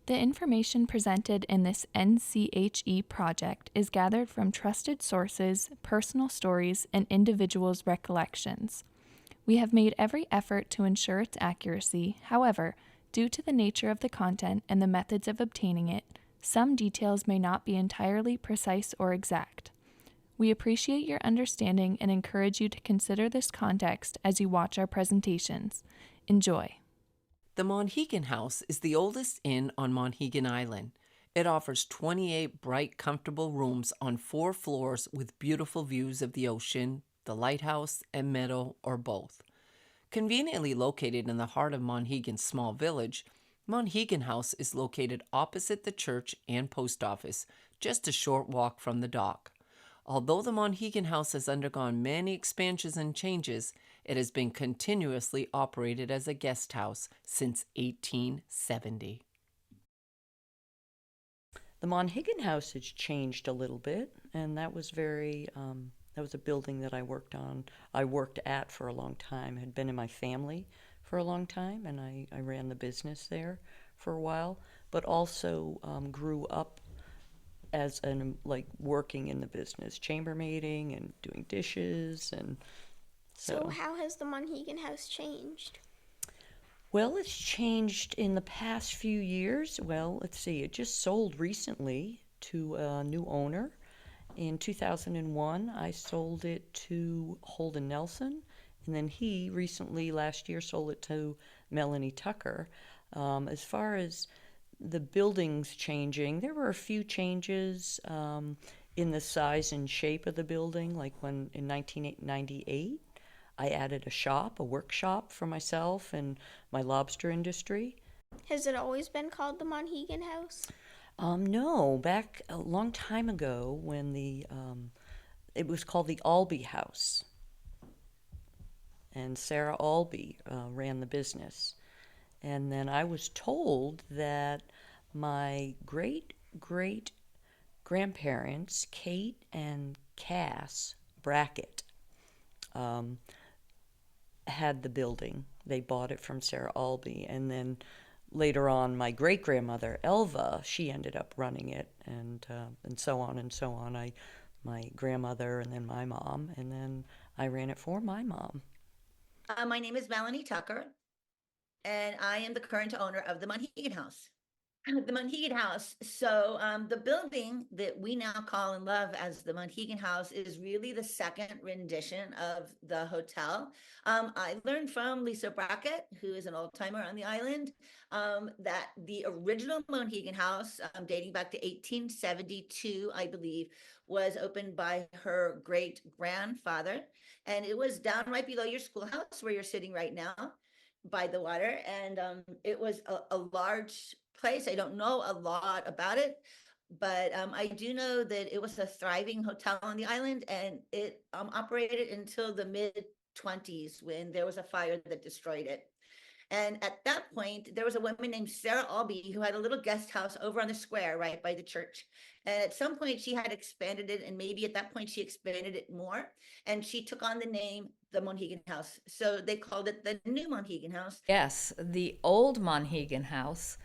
The information presented in this NCHE project is gathered from trusted sources, personal stories, and individuals' recollections. We have made every effort to ensure its accuracy. However, due to the nature of the content and the methods of obtaining it, some details may not be entirely precise or exact. We appreciate your understanding and encourage you to consider this context as you watch our presentations. Enjoy. The Monhegan House is the oldest inn on Monhegan Island. It offers 28 bright, comfortable rooms on 4 floors with beautiful views of the ocean, the lighthouse, and meadow, or both. Conveniently located in the heart of Monhegan's small village, Monhegan House is located opposite the church and post office, just a short walk from the dock. Although the Monhegan House has undergone many expansions and changes, it has been continuously operated as a guest house since 1870. The Monhegan House has changed a little bit, and that was that was a building that I worked on. I worked at for a long time, had been in my family for a long time, and I ran the business there for a while, but also grew up as working in the business, chambermaiding and doing dishes, and So how has the Monhegan House changed? Well, it's changed in the past few years. Well, let's see, it just sold recently to a new owner. In 2001, I sold it to Holden Nelson, and then he recently, last year, sold it to Melanie Tucker. As far as the buildings changing, there were a few changes in the size and shape of the building, like when in 1998, I added a workshop for myself and my lobster industry. Has it always been called the Monhegan House? No, back a long time ago when it was called the Albee House. And Sarah Albee ran the business. And then I was told that my great grandparents, Kate and Cass Brackett, had the building. They bought it from Sarah Albee, and then later on, my great grandmother Elva, she ended up running it, and so on and so on. My grandmother, and then my mom, and then I ran it for my mom. My name is Melanie Tucker, and I am the current owner of the Monhegan House. The Monhegan House. So the building that we now call and love as the Monhegan House is really the second rendition of the hotel. I learned from Lisa Brackett, who is an old timer on the island, that the original Monhegan House, dating back to 1872, I believe, was opened by her great grandfather. And it was down right below your schoolhouse where you're sitting right now by the water. And it was a large place. I don't know a lot about it, but I do know that it was a thriving hotel on the island, and it operated until the mid-20s when there was a fire that destroyed it. And at that point, there was a woman named Sarah Albee who had a little guest house over on the square right by the church. And at some point, she had expanded it, and maybe at that point, she expanded it more. And she took on the name the Monhegan House. So they called it the new Monhegan House. Yes, the old Monhegan House,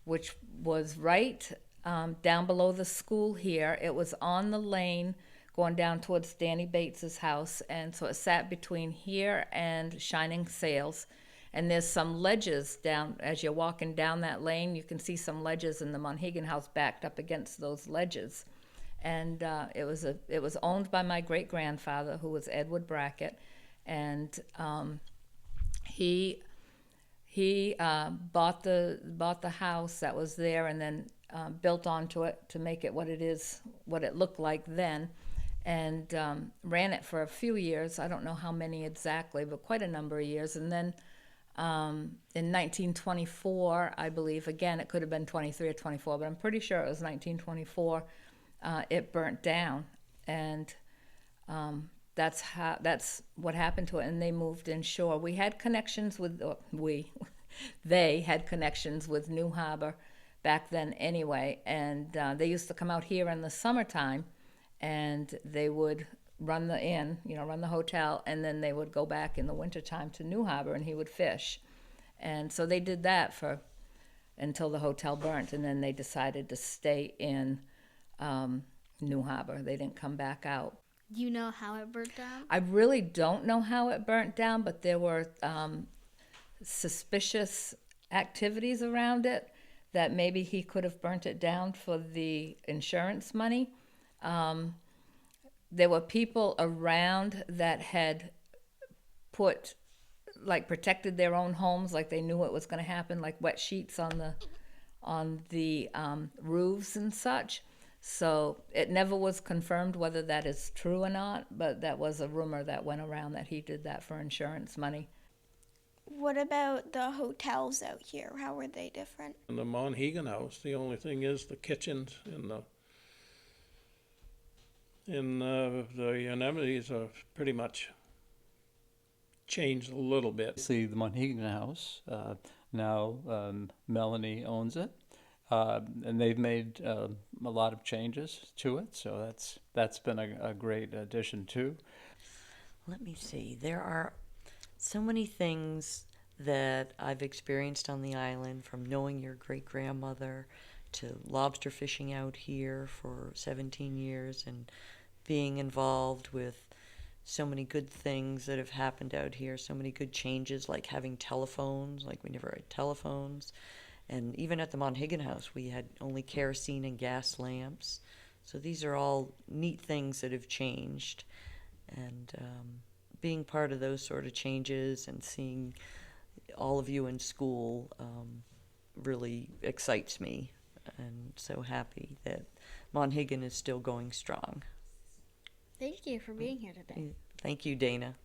which was right down below the school here. It was on the lane going down towards Danny Bates's house, and so it sat between here and Shining Sails. And there's some ledges down, as you're walking down that lane, you can see some ledges, and the Monhegan House backed up against those ledges. And it was owned by my great-grandfather, who was Edward Brackett, and he bought the house that was there, and then built onto it to make it what it looked like then, and ran it for a few years. I don't know how many exactly, but quite a number of years. And then in 1924, I believe, again, it could have been 23 or 24, but I'm pretty sure it was 1924, it burnt down. And that's what happened to it, and they moved inshore. We had connections with, they had connections with New Harbor back then anyway, and they used to come out here in the summertime, and they would run the inn, run the hotel, and then they would go back in the wintertime to New Harbor, and he would fish. And so they did that for until the hotel burnt, and then they decided to stay in New Harbor. They didn't come back out. Do you know how it burnt down? I really don't know how it burnt down, but there were suspicious activities around it that maybe he could have burnt it down for the insurance money. There were people around that had protected their own homes, like they knew it was going to happen, like wet sheets on the roofs and such. So it never was confirmed whether that is true or not, but that was a rumor that went around that he did that for insurance money. What about the hotels out here? How were they different? In the Monhegan house, the only thing is the kitchens in the Anemones are pretty much changed a little bit. See, the Monhegan house, now Melanie owns it, and they've made a lot of changes to it, so that's been a great addition too. Let me see. There are so many things that I've experienced on the island, from knowing your great-grandmother to lobster fishing out here for 17 years and being involved with so many good things that have happened out here, so many good changes, like having telephones, like we never had telephones. And even at the Monhegan house, we had only kerosene and gas lamps. So these are all neat things that have changed. And being part of those sort of changes and seeing all of you in school really excites me. And so happy that Monhegan is still going strong. Thank you for being here today. Thank you, Dana.